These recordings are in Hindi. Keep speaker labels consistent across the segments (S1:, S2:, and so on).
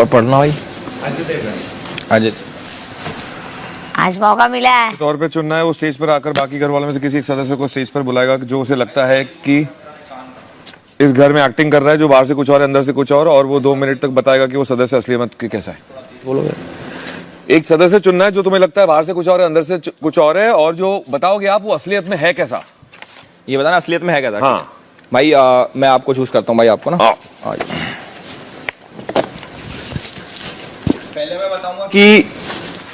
S1: पढ़ना भाई। अजित
S2: आज मौका मिला है।
S3: तौर पे चुनना है, वो स्टेज पर आकर बाकी घर वालों में से किसी एक सदस्य को स्टेज पर बुलाएगा जो उसे लगता है कि इस घर में एक्टिंग कर रहा है, जो बाहर से कुछ और है अंदर से कुछ और वो 2 मिनट तक बताएगा कि वो सदस्य असलियत के कैसा है।
S1: बोलो।
S3: एक सदस्य चुनना है जो तुम्हें लगता है बाहर से कुछ और है अंदर से कुछ और है, और जो बताओगे आप वो असलियत में है कैसा।
S1: ये बताना असलियत में है कैसा।
S3: हाँ
S1: भाई मैं आपको चूज करता हूँ भाई, आपको ना। पहले मैं बताऊंगा कि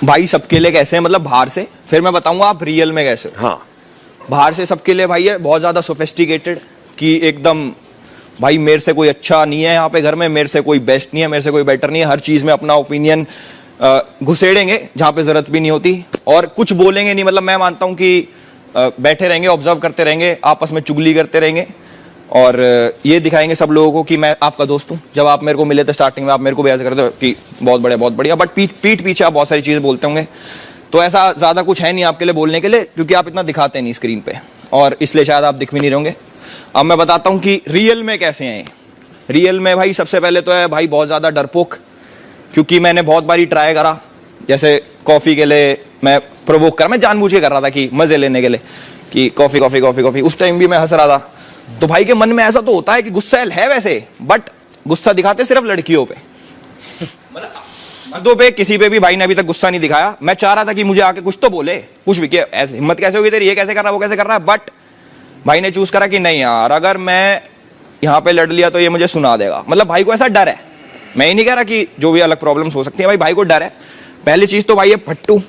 S1: भाई सबके लिए कैसे हैं, मतलब बाहर से, फिर मैं बताऊंगा आप रियल में कैसे हो।
S3: हाँ
S1: बाहर से सबके लिए भाई है बहुत ज्यादा सोफिस्टिकेटेड, कि एकदम भाई मेरे से कोई अच्छा नहीं है यहाँ पे घर में, मेरे से कोई बेस्ट नहीं है, मेरे से कोई बेटर नहीं है, हर चीज में अपना ओपिनियन घुसेड़ेंगे जहाँ पे जरूरत भी नहीं होती, और कुछ बोलेंगे नहीं। मतलब मैं मानता हूँ कि बैठे रहेंगे, ऑब्जर्व करते रहेंगे, आपस में चुगली करते रहेंगे, और ये दिखाएंगे सब लोगों को कि मैं आपका दोस्त हूँ। जब आप मेरे को मिले थे स्टार्टिंग में, आप मेरे को भी ऐसे करते हो कि बहुत बढ़िया, बट पीठ पीछे आप बहुत सारी चीज़ें बोलते होंगे। तो ऐसा ज़्यादा कुछ है नहीं आपके लिए बोलने के लिए, क्योंकि आप इतना दिखाते नहीं स्क्रीन पे, और इसलिए शायद आप दिख भी नहीं रहोगे। अब मैं बताता हूँ कि रियल में कैसे हैं। रियल में भाई सबसे पहले तो है भाई बहुत ज़्यादा डरपोक, क्योंकि मैंने बहुत बारी ट्राई करा, जैसे कॉफ़ी के लिए मैं प्रोवोक कर, मैं जानबूझ के कर रहा था कि मज़े लेने के लिए कि कॉफ़ी, उस टाइम भी मैं हंस रहा था। तो भाई के मन में ऐसा तो होता है कि गुस्सा है वैसे, बट गुस्सा दिखाते सिर्फ लड़कियों पे, मर्दों पे किसी पे भी भाई ने अभी तक गुस्सा नहीं दिखाया। मैं चाह रहा था कि मुझे आके कुछ तो बोले, कुछ भी, कि ऐसे हिम्मत कैसे होगी तेरी, ये कैसे कर रहा है, वो कैसे कर रहा है, बट भाई ने चूज करा कि नहीं यार, अगर मैं यहाँ पे लड़ लिया तो ये मुझे सुना देगा। मतलब भाई को ऐसा डर है, मैं ही नहीं कह रहा कि जो भी अलग प्रॉब्लम्स हो सकती है, भाई को डर है। पहली चीज तो भाई ये फट्टू,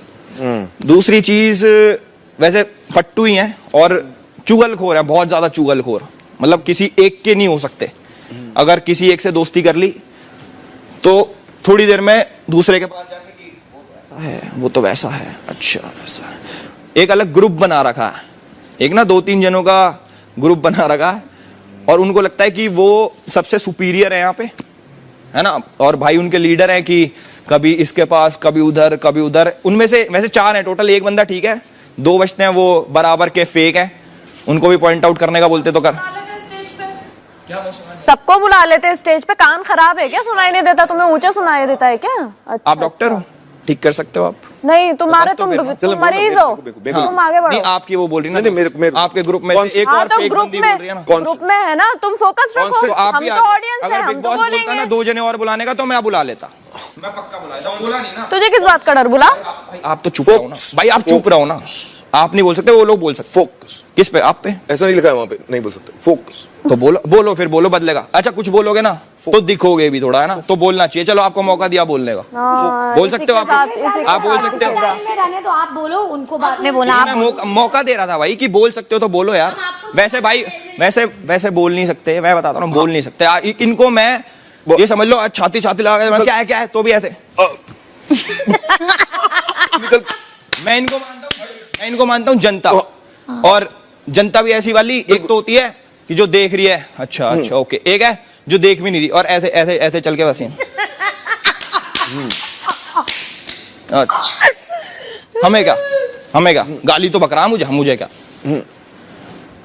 S1: दूसरी चीज वैसे फट्टू ही है और चुगलखोर है, बहुत ज्यादा चुगलखोर। मतलब किसी एक के नहीं हो सकते, अगर किसी एक से दोस्ती कर ली तो थोड़ी देर में दूसरे के पास जाके कि वो तो वैसा है, अच्छा वैसा है। एक अलग ग्रुप बना रखा है, एक ना 2-3 जनों का ग्रुप बना रखा है, और उनको लगता है कि वो सबसे सुपीरियर है यहाँ पे, है ना। और भाई उनके लीडर हैं कि कभी इसके पास, कभी उधर। उनमें से वैसे 4 हैं टोटल, एक बंदा ठीक है, 2 बचते हैं वो बराबर के फेक हैं, उनको भी पॉइंट आउट करने का बोलते तो कर।
S4: सबको बुला लेते हैं स्टेज पे, कान खराब है क्या, सुनाई नहीं देता तुम्हें, ऊंचा सुनाई देता है क्या? अच्छा,
S1: आप डॉक्टर हो, ठीक कर सकते हो आप।
S4: नहीं तुम्हारे, तुम मरीज हो, तुम आगे बढ़ो।
S1: नहीं आपकी वो बोल रही ना,
S3: नहीं,
S1: आपके ग्रुप में से एक और फेक बंदी बोल रही है ना।
S4: ग्रुप में है ना, तुम फोकस रखो, हम तो ऑडियंस है,
S1: अगर
S4: हम
S1: बिग
S4: तो
S1: बॉस बोलता ना
S4: बोलेंगे।
S1: 2 जने और बुलाने का, तो मैं बुला लेता, मैं पक्का बुलाता हूं। बोला नहीं ना
S4: तुझे किस बात का डर? बुला।
S1: आप तो चुप रहो ना भाई, आप चुप रहो ना, आप नहीं बोल सकते, वो लोग बोल सकते।
S3: फोकस
S1: किस पे? आप पे
S3: ऐसा नहीं लिखा है वहां पे, नहीं बोल सकते। फोकस
S1: तो बोलो फिर बोलो, बदलेगा। अच्छा कुछ बोलोगे ना तो दिखोगे भी थोड़ा, है ना, तो बोलना चाहिए। चलो आपको मौका दिया बोलने का, बोल सकते हो आप बोल सकते हो।
S2: रहने तो आप बोलो, उनको बाद में बोला।
S1: मैं मौका दे रहा था भाई कि बोल सकते हो तो बोलो यार। वैसे भाई वैसे बोल नहीं सकते, मैं बताता हूँ, बोल नहीं सकते। इनको मैं ये समझ लो छाती लगा के क्या है तो भी ऐसे मैं इनको मानता हूँ जनता, और जनता भी ऐसी वाली एक तो होती है कि जो देख रही है, अच्छा ओके, एक है जो देख भी नहीं रही और ऐसे ऐसे ऐसे चल के बस हमें क्या गाली तो बकरा मुझे क्या।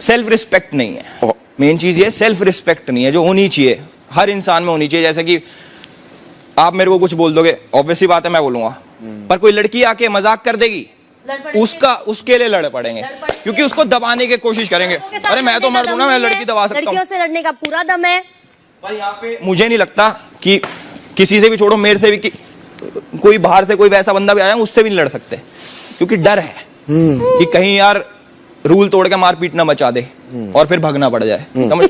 S1: सेल्फ रिस्पेक्ट नहीं है, मेन चीज ये सेल्फ रिस्पेक्ट नहीं है, जो होनी चाहिए हर इंसान में होनी चाहिए। जैसे कि आप मेरे को कुछ बोल दोगे, ऑब्वियसली बात है मैं बोलूंगा, पर कोई लड़की आके मजाक कर देगी, उसके लिए लड़ पड़ेंगे, क्योंकि उसको दबाने की कोशिश करेंगे। अरे मैं तो मर्द हूं ना, मैं लड़की दबा सकता हूं।
S2: लड़कियों से लड़ने का पूरा दम है।
S1: पर यहाँ पे मुझे नहीं लगता कि किसी से भी, छोड़ो मेरे से भी, कि कोई बाहर से कोई वैसा बंदा भी आया उससे भी नहीं लड़ सकते, क्योंकि डर है कि कहीं यार रूल तोड़ के मारपीट ना मचा दे और फिर भागना पड़ जाए, समझ।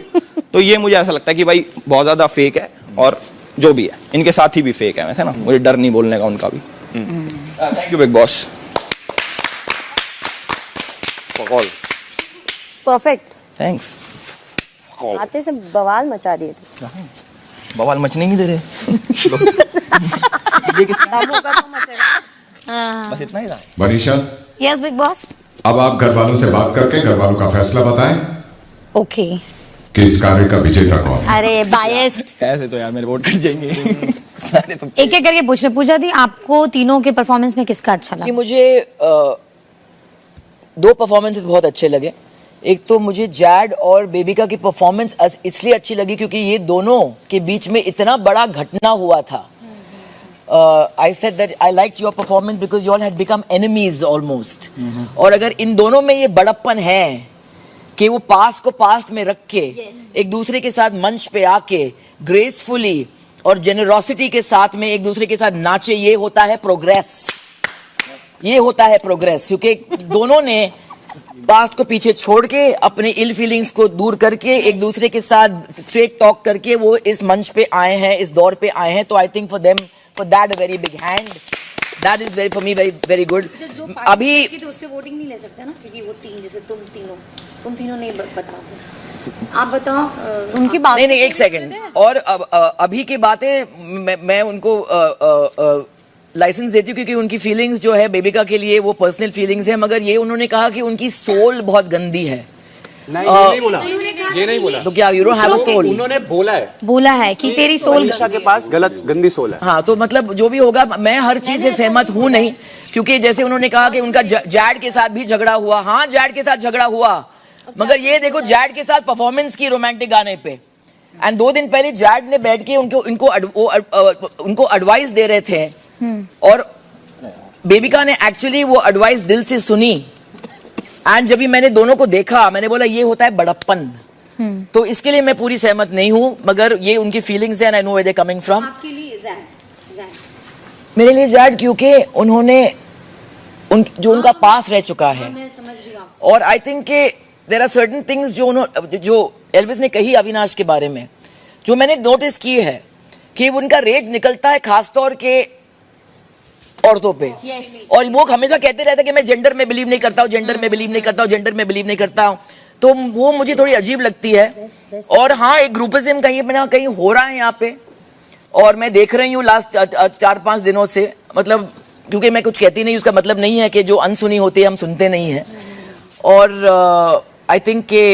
S1: तो ये मुझे ऐसा लगता है कि भाई बहुत ज्यादा फेक है, और जो भी है इनके साथी भी फेक है वैसे ना, मुझे डर नहीं बोलने का उनका भी। Thank you big boss.
S2: Perfect,
S1: thanks.
S2: आते से बवाल मचा दिए थे।
S1: बवाल मचने नहीं दे रहे। ये बस इतना ही था।
S5: Manisha,
S2: yes big boss.
S5: अब आप घर वालों से बात करके घर वालों का फैसला बताएं
S2: ओके
S5: कि इस कार्य का विजेता कौन है।
S2: अरे बायस्ड,
S1: ऐसे तो यार मेरे वोट कट जाएंगे।
S2: एक एक करके पूछा थी आपको तीनों के परफॉर्मेंस में किसका अच्छा लगा?
S6: कि मुझे 2 परफॉर्मेंसेस बहुत अच्छे लगे। एक तो मुझे जैड और बेबिका की परफॉर्मेंस इसलिए अच्छी लगी क्योंकि ये दोनों के बीच में इतना बड़ा घटना हुआ था. I said that I liked your performance because you all had become enemies almost. और अगर इन दोनों में ये बड़प्पन है कि वो पास्ट को पास्ट में रख के एक दूसरे के साथ मंच पे आके ग्रेसफुली और जेनरोसिटी के साथ में एक दूसरे के साथ नाचे, ये होता है प्रोग्रेस. ये होता है प्रोग्रेस क्योंकि दोनों ने पास्ट को पीछे छोड़ के अपने इल फीलिंग्स को दूर करके एक दूसरे के साथ स्ट्रेट टॉक करके वो इस मंच पे आए हैं, इस दौर पे आए हैं. तो I think for them, for that a very big hand. That is very for me very very good. अभी
S2: तो उससे वोटिंग नहीं ले सकते ना, क्योंकि वो तीन, जैसे तुम तीनों नहीं बताओ. आप बताओ
S4: उनकी बात.
S6: नहीं, एक सेकंड. और अभी की बातें मैं उनको लाइसेंस देती हूँ क्योंकि उनकी फीलिंग्स जो है बेबिका के लिए वो पर्सनल फीलिंग्स है, मगर ये उन्होंने कहा कि उनकी सोल बहुत गंदी है.
S7: नहीं, ये नहीं बोला. ये नहीं बोला.
S6: तो क्या you don't have a soul?
S7: उन्होंने बोला है
S2: कि तेरी सोल
S7: अलीशा के पास गंदी सोल है.
S6: हाँ, तो मतलब जो भी होगा, मैं हर चीज से सहमत हूँ नहीं, क्योंकि जैसे उन्होंने कहा कि उनका जैड के साथ भी झगड़ा हुआ. हाँ, जैड के साथ झगड़ा हुआ, मगर ये देखो जैड के साथ परफॉर्मेंस की रोमांटिक गाने पे. एंड 2 दिन पहले जैड ने बैठ के उनको एडवाइस दे रहे थे और बेबिका ने एक्चुअली वो एडवाइस दिल से सुनी. एंड जब भी मैंने दोनों को देखा, मैंने बोला ये होता है बड़प्पन. तो इसके लिए मैं पूरी सहमत नहीं हूँ, मगर ये उनकी फीलिंग्स है and I know where they coming from.
S2: आपके लिए जैड.
S6: मेरे लिए जैड क्योंकि उन्होंने जो उनका पास रह चुका है.
S2: मैं समझ रही हूँ.
S6: और आई थिंक के देयर आर सर्टेन थिंग्स जो एल्विस ने कही अविनाश के बारे में, जो मैंने नोटिस की है कि उनका रेज निकलता है खासतौर के औरतों पे. और वो हमेशा कहते रहते कि मैं जेंडर में बिलीव नहीं करता हूँ, जेंडर में बिलीव नहीं करता हूँ, जेंडर में बिलीव नहीं करता हूँ. तो वो मुझे थोड़ी अजीब लगती है. और हाँ, एक ग्रुपिज्म कहीं ना कहीं हो रहा है यहाँ पे, और मैं देख रही हूँ लास्ट 4-5 दिनों से. मतलब क्योंकि मैं कुछ कहती नहीं, उसका मतलब नहीं है कि जो अनसुनी होती है हम सुनते नहीं हैं. और आई थिंक के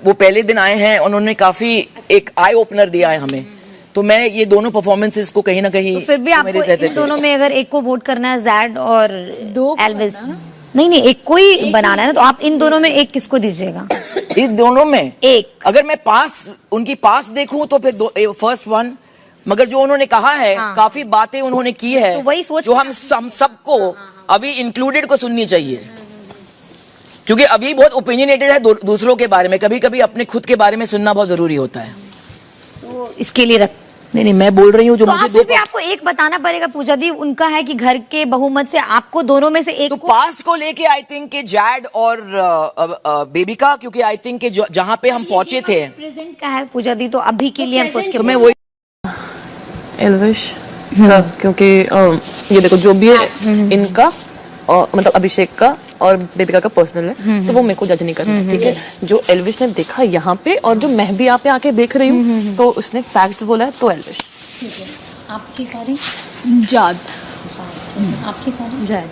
S6: वो पहले दिन आए हैं, उन्होंने काफी एक आई ओपनर दिया है हमें. तो मैं ये दोनों परफॉर्मेंसेस को कहीं ना कहीं,
S2: तो फिर भी आपको इन दोनों में अगर एक को वोट करना है, जैड और एल्विस, नहीं एक को ही बनाना है ना, तो आप इन दोनों में एक किसको दीजिएगा?
S6: इन दोनों में
S2: एक.
S6: अगर मैं उनकी पास देखूं तो फिर फर्स्ट वन. मगर जो उन्होंने कहा है, काफी बातें उन्होंने की है,
S2: तो वही सोच
S6: जो हम सबको अभी इंक्लूडेड को सुननी चाहिए. क्योंकि अभी बहुत ओपिनियनेटेड है दूसरों के बारे में. कभी कभी अपने खुद के बारे में सुनना बहुत जरूरी होता है.
S2: तो इसके लिए
S6: नहीं, मैं बोल रही हूँ जो
S2: तो
S6: मुझे
S2: आपको एक बताना पड़ेगा पूजा दी. उनका है कि घर के बहुमत से आपको दोनों में से एक
S6: तो पास्ट को लेके आई थिंक के जैड और बेबिका, क्योंकि आई थिंक के जहाँ पे हम पहुंचे थे
S2: प्रेजेंट का है पूजा दी, तो अभी के लिए हम सोच के
S6: तो मैं वही
S4: एल्विश क्योंकि ये देखो जो भी है इनका और मतलब अभिषेक का और बेबिका का पर्सनल है, तो वो मेरे को जज नहीं करना. ठीक है, जो एल्विश ने देखा यहाँ पे और जो मैं भी यहाँ पे आके देख रही हूँ, तो उसने फैक्ट्स बोला है, तो एल्विश.
S2: ठीक है. आपकी कारी
S4: जाद.
S2: आपकी कारी जैड.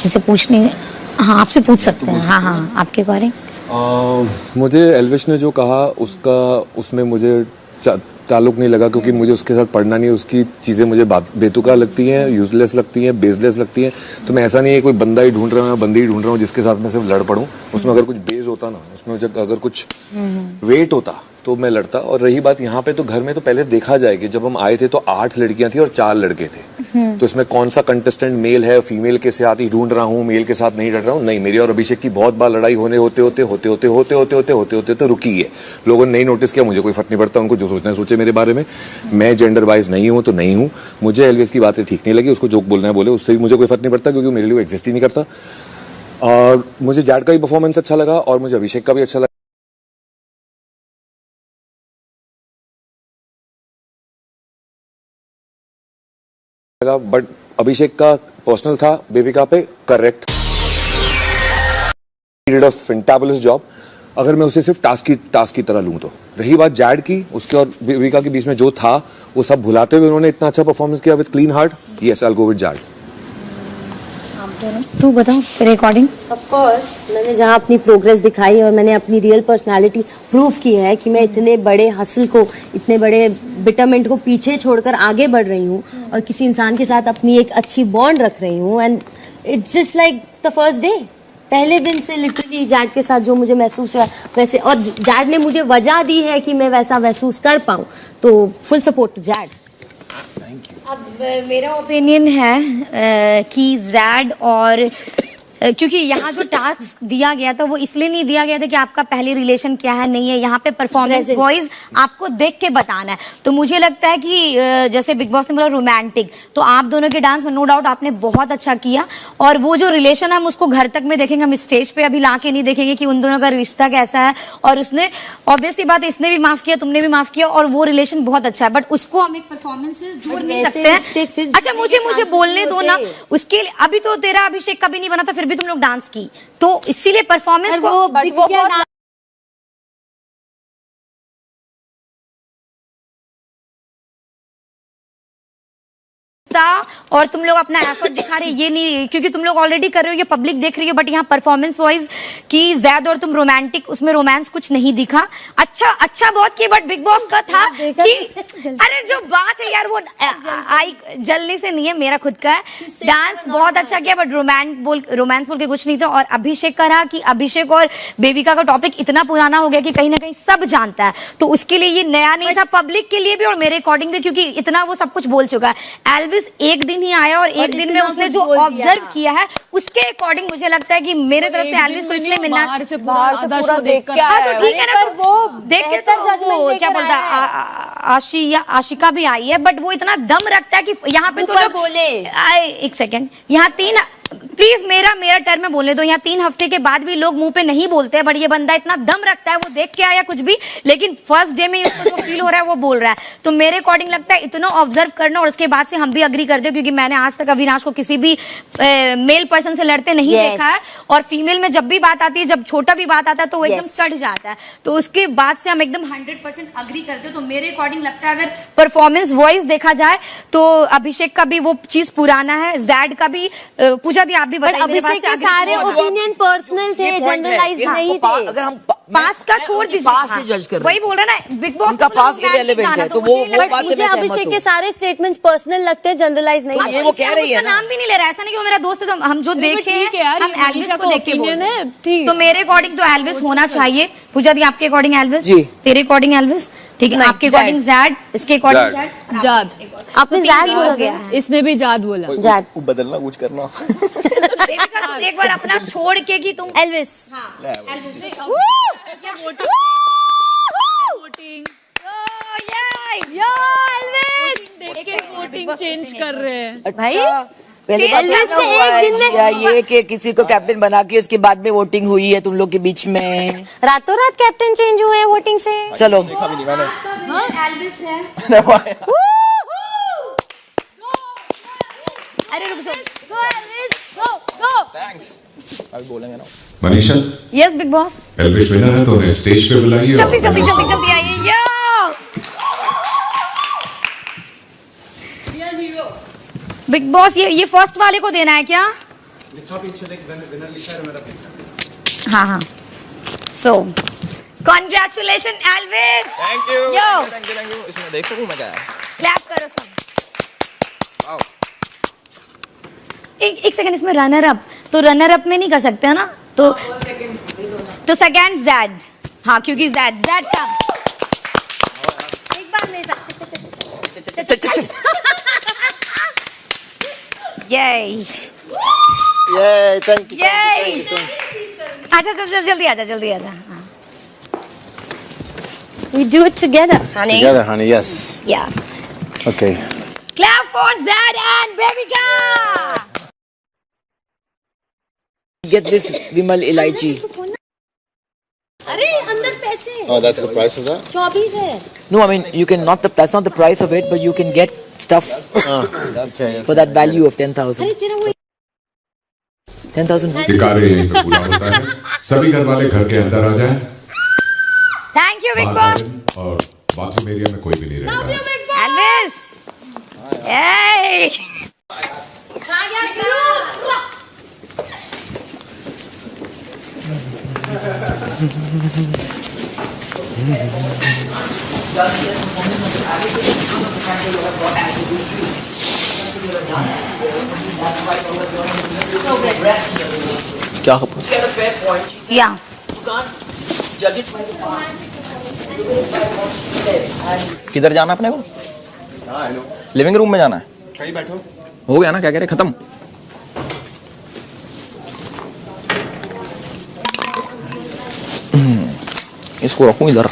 S2: इसे पूछने, हाँ आपसे पूछ सकते हैं. हाँ आपके कारी.
S3: मुझे एल्विश ने जो कहा उसमें मुझे ताल्लुक नहीं लगा, क्योंकि मुझे उसके साथ पढ़ना नहीं है. उसकी चीज़ें मुझे बेतुका लगती हैं, यूजलेस लगती हैं, बेसलेस लगती हैं. तो मैं ऐसा नहीं है कोई बंदा ही ढूंढ रहा हूँ, मैं बंदी ही ढूंढ रहा हूँ जिसके साथ मैं सिर्फ लड़ पड़ूँ. उसमें अगर कुछ बेस होता ना, उसमें अगर कुछ वेट होता तो मैं लड़ता. और रही बात यहाँ पे, तो घर में तो पहले देखा जाए कि जब हम आए थे तो 8 लड़कियां थी और 4 लड़के थे. तो इसमें कौन सा कंटेस्टेंट मेल है, फीमेल के साथ ही ढूंढ रहा हूँ, मेल के साथ नहीं लड़ रहा हूँ. नहीं, मेरी और अभिषेक की बहुत बार लड़ाई होते होते तो रुकी है. लोगों ने नहीं नोटिस किया, मुझे कोई फर्क नहीं पड़ता. उनको जो सोचना है सोचे मेरे बारे में. मैं जेंडर वाइज नहीं हूँ तो नहीं हूँ. मुझे एल्विस की बातें ठीक नहीं लगी, उसको जो बोलना है बोले, उससे भी मुझे कोई फर्क नहीं पड़ता, क्योंकि मेरे लिए एग्जिस्ट ही नहीं करता. और मुझे जैड का भी परफॉर्मेंस अच्छा लगा और मुझे अभिषेक का भी अच्छा लगा. बट अभिषेक का पर्सनल था बेबिका पे correct. Did a fantabulous job. अगर मैं उसे सिर्फ टास्क की तरह लूं तो. रही बात जैड की, उसके और बेबिका के बीच में जो था वो सब भुलाते हुए उन्होंने इतना अच्छा परफॉर्मेंस किया with clean heart. Yes, I will go with Z.
S2: तू बताओ तेरे अकॉर्डिंग.
S8: ऑफ कोर्स मैंने जहाँ अपनी प्रोग्रेस दिखाई और मैंने अपनी रियल पर्सनालिटी प्रूव की है कि मैं इतने बड़े हासिल को, इतने बड़े बिटरमेंट को पीछे छोड़कर आगे बढ़ रही हूँ और किसी इंसान के साथ अपनी एक अच्छी बॉन्ड रख रही हूँ. And it's just like the first day. पहले दिन से लिटरली जैड के साथ जो मुझे महसूस हुआ वैसे, और जैड ने मुझे वजह दी है कि मैं वैसा महसूस कर पाऊँ, तो फुल सपोर्ट टू जैड।
S2: अब मेरा ओपिनियन है कि जैड और क्योंकि यहाँ जो टास्क दिया गया था वो इसलिए नहीं दिया गया था कि आपका पहले रिलेशन क्या है नहीं है, यहाँ पे परफॉर्मेंस वॉइस आपको देख के बताना है। तो मुझे लगता है कि जैसे बिग बॉस ने बोला रोमांटिक, तो आप दोनों के डांस में नो डाउट आपने बहुत अच्छा किया, और वो जो रिलेशन हम उसको घर तक में देखेंगे, हम स्टेज पे अभी ला के नहीं देखेंगे कि उन दोनों का रिश्ता कैसा है। और उसने ऑब्वियसली बात, इसने भी माफ किया, तुमने भी माफ किया, और वो रिलेशन बहुत अच्छा है, बट उसको हम एक परफॉर्मेंस से जोड़ नहीं सकते हैं। अच्छा मुझे बोलने दो ना, उसके अभी तो तेरा अभिषेक का भी नहीं बना था, फिर भी तुम लोग डांस की, तो इसीलिए परफॉर्मेंस को और तुम लोग अपना एफर्ट दिखा रहे, ये नहीं क्योंकि तुम लोग ऑलरेडी कर रहे हो, ये पब्लिक देख रही है, बट यहाँ परफॉर्मेंस वाइज कि जैद और तुम रोमांटिक, उसमें रोमांस कुछ नहीं दिखा। अच्छा बहुत किया, बट बिग बॉस का था कि अरे जो बात है यार वो आई जलने से नहीं है, मेरा खुद का है। डांस बहुत अच्छा किया, बट रोमांस बोल के कुछ नहीं था। और अभिषेक का रहा कि अभिषेक और बेबिका का टॉपिक इतना पुराना हो गया कि कहीं ना कहीं सब जानता है, तो उसके लिए ये नया नहीं था, पब्लिक के लिए भी और मेरे अकॉर्डिंग भी, क्योंकि इतना वो सब कुछ बोल चुका है। एल्विस एक दिन ही आया और एक दिन में उसने जो ऑब्जर्व किया है उसके अकॉर्डिंग मुझे लगता है कि मेरे तरफ से एल्विस को इसलिए मिलना,
S4: बाहर से पूरा शो देख के
S2: हाँ तो ठीक है ना,
S8: पर वो
S2: देखते तो वो क्या बोलता है आशिका भी आई है, बट वो इतना दम रखता है कि यहाँ पे तो
S8: बोले
S2: एक सेकेंड, यहाँ प्लीज मेरा टर्म में बोलने दो। यहाँ 3 हफ्ते के बाद भी लोग मुंह पे नहीं बोलते हैं, बट ये बंदा इतना दम रखता है, वो देख के आया कुछ भी, लेकिन फर्स्ट डे में इसको जो फील हो रहा है वो बोल रहा है। तो मेरे अकॉर्डिंग लगता है इतना ऑब्जर्व करना, और उसके बाद से हम भी अग्री करते हो, क्योंकि मैंने आज तक अविनाश को किसी भी मेल पर्सन से लड़ते नहीं देखा है, और फीमेल में जब भी बात आती है, जब छोटा भी बात आता है तो वो एकदम चढ़ जाता है। तो उसके बाद से हम एकदम 100% अग्री करते हो। तो मेरे अकॉर्डिंग लगता है अगर परफॉर्मेंस वॉइस देखा जाए तो अभिषेक का भी वो चीज पुराना है, जैड का भी पूजा दी, आप भी बताइए।
S8: अभिषेक के सारे ओपिनियन पर्सनल थे, जनरलाइज नहीं थे।
S6: अगर हम
S2: पास्ट का छोड़ दीजिए,
S6: पास्ट से जज कर रहे
S2: वही बोल रहा है ना, बिग बॉस
S6: उनका पास्ट इररिलेवेंट है, तो वो बात से
S8: मुझे
S6: मैं सहमत
S8: अभिषेक के
S6: हूं।
S8: सारे स्टेटमेंट्स पर्सनल लगते हैं, जनरलाइज नहीं।
S6: ये वो कह रही है ना,
S2: नाम भी नहीं ले रहा, ऐसा नहीं कि वो मेरा दोस्त है, तो हम जो देखे हैं हम एल्विस को देख के बोल रहे हैं। तो मेरे अकॉर्डिंग तो एल्विस होना चाहिए। पूजा दी आपके अकॉर्डिंग एल्विस, तेरे अकॉर्डिंग एल्विस, ठीक है, आपके अकॉर्डिंग जैड, इसके अकॉर्डिंग
S4: जाद,
S8: आपने जैड बोला गया,
S4: इसने भी जाद बोला,
S8: जैड
S1: बदलना कुछ करना।
S2: एक बार अपना छोड़ के कि तुम
S8: एल्विस
S4: वोटिंग चेंज कर रहे हैं
S6: भाई। पहले
S8: एल्विस ने एक दिन में
S6: या ये कि किसी को कैप्टन बना के उसके बाद में वोटिंग हुई है तुम लोग के बीच में,
S8: रातों रात कैप्टन चेंज हुए हैं वोटिंग से।
S6: चलो
S2: एल्विस है। अरे रुक जाओ,
S8: गो एल्विस, गो
S1: थैंक्स, अभी बोलेंगे ना।
S5: Manisha,
S2: yes big boss,
S5: Elvish winner है तो उन्हें स्टेज पे बुलाइए।
S2: जल्दी जल्दी जल्दी जल्दी आइए। यो बिग बॉस, ये फर्स्ट वाले को देना है क्या? हाँ, so congratulation Elvis,
S1: thank you,
S2: yo
S1: thank you. इसमें देख सकूं मैं क्या है?
S2: क्लैप करो सब। वाओ, एक सेकंड, इसमें रनर अप, तो रनर अप में नहीं कर सकते है ना, तो सेकंड जैड, हाँ क्योंकि जैड का
S8: एक बार ले सकते।
S2: यही
S7: थैंक यू।
S2: अच्छा चल जल्दी आजा।
S8: We do it together, honey.
S7: Together, honey. Yes.
S2: Yeah.
S7: Okay.
S2: Clap for Zed and Babyka.
S6: Get this Vimal Ilaichi.
S8: अरे अंदर पैसे।
S7: Oh, that's the price of that?
S8: 24 है।
S6: No, I mean you can not that's not the price of it, but you can get stuff for that value of 10,000.
S8: अरे तेरा वो
S6: 10,000.
S5: ये कार्य यहीं पे पूरा होता है। सभी घर वाले घर के अंदर आ जाएं।
S2: Thank you Big
S5: बाहर
S2: Boss.
S5: और बाथरूम एरिया में कोई भी नहीं रहेगा।
S2: Elvis. Hey.
S1: क्या
S6: She had a fair point.
S2: या
S6: You can't judge it by the past.
S1: किधर जाना अपने को? लिविंग रूम में जाना है।
S3: कहीं बैठो।
S1: हो गया ना, क्या कह रहे, खत्म। इसको रखूं इधर।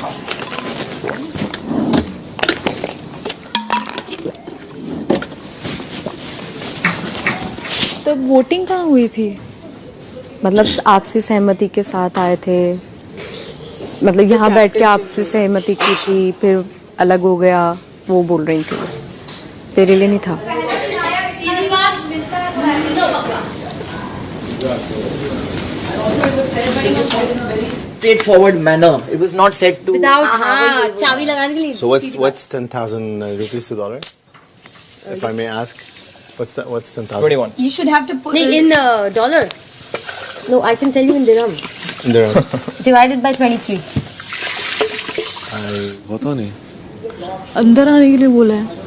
S9: तब वोटिंग कहाँ हुई थी?
S8: मतलब आपसी सहमति के साथ आए थे, मतलब यहाँ बैठ के आपसे सहमति की थी, फिर अलग हो गया, वो बोल रही थी। तेरे लिए नहीं था।
S6: Straightforward manner. It was not said to.
S2: चाबी लगाने के लिए।
S7: So what's 10,000 rupees to dollar? If I may ask, what's 10,000?
S1: 21।
S2: You should have to put
S8: नहीं, in dollar. No, I can tell you in dirham.
S7: Dirham.
S2: divided by 23।
S3: पता नहीं।
S9: अंदर आने के लिए बोला है।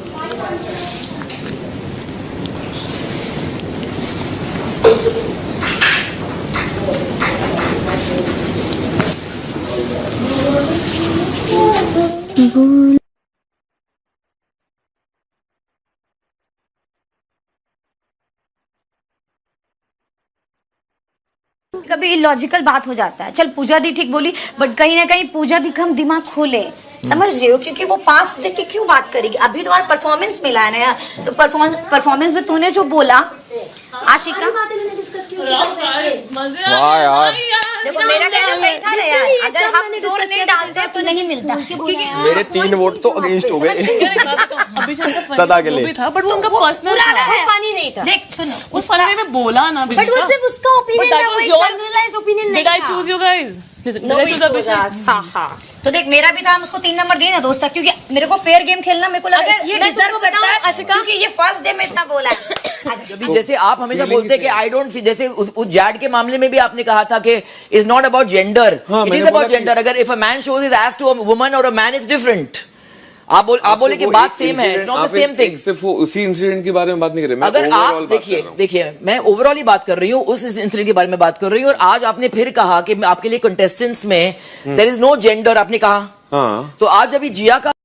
S2: कभी इलॉजिकल बात हो जाता है। चल पूजा दी ठीक बोली, बट कहीं ना कहीं पूजा दी का हम दिमाग खोले, समझ रहे हो, क्योंकि वो पास्ट देख के क्यों बात करेगी। अभी तुम्हारा परफॉर्मेंस मिला है ना यार, तो परफॉर्मेंस में तूने जो बोला आशिका,
S1: वाह यार,
S2: देखो मेरा कहना सही था ना यार, अगर हम जोर नहीं डालते तो नहीं मिलता, क्योंकि
S1: मेरे 3 वोट तो अगेंस्ट हो गए सदा के लिए।
S4: था, बट वो उनका पर्सनल
S2: पुराना है,
S8: फनी नहीं था।
S2: देख सुन
S4: उस फनी में बोला ना,
S8: बट वो सिर्फ उसका ओपिनियन था, वो एक जनरलाइज्ड ओपिनियन नहीं
S4: Did I
S8: था।
S4: choose you guys? Did I
S8: Nobody
S4: choose
S8: chose
S4: Abhishek?
S8: us.
S4: हाँ हाँ।
S2: तो देख मेरा भी था, हम उसको 3 नंबर दिए ना दोस्त, क्योंकि मेरे को फेयर गेम खेलना मेरे को लगा
S8: अगर
S2: ये
S8: मैं
S2: डिजर्व
S8: तुमको
S2: करता है,
S8: बताऊं,
S2: क्योंकि ये फर्स्ट डे में इतना बोला है।
S6: अभी जैसे आप हमेशा बोलते हैं कि आई डोंट सी, जैसे उस जैड के मामले में भी आपने कहा था कि is not about gender, it is about gender. अगर if a man shows his ass to a woman और अ मैन इज डिफरेंट। आप बोले कि बात सेम है, it's not the same thing.
S3: सिर्फ उसी इंसिडेंट के बारे में बात नहीं कर रहे।
S6: अगर आप देखिए मैं ओवरऑल ही बात कर रही हूँ, उस इंसिडेंट के बारे में बात कर रही हूँ। और आज आपने फिर कहा कि आपके लिए कंटेस्टेंट्स में देयर इज नो जेंडर, आपने कहा।
S3: हाँ।
S6: तो आज अभी जिया का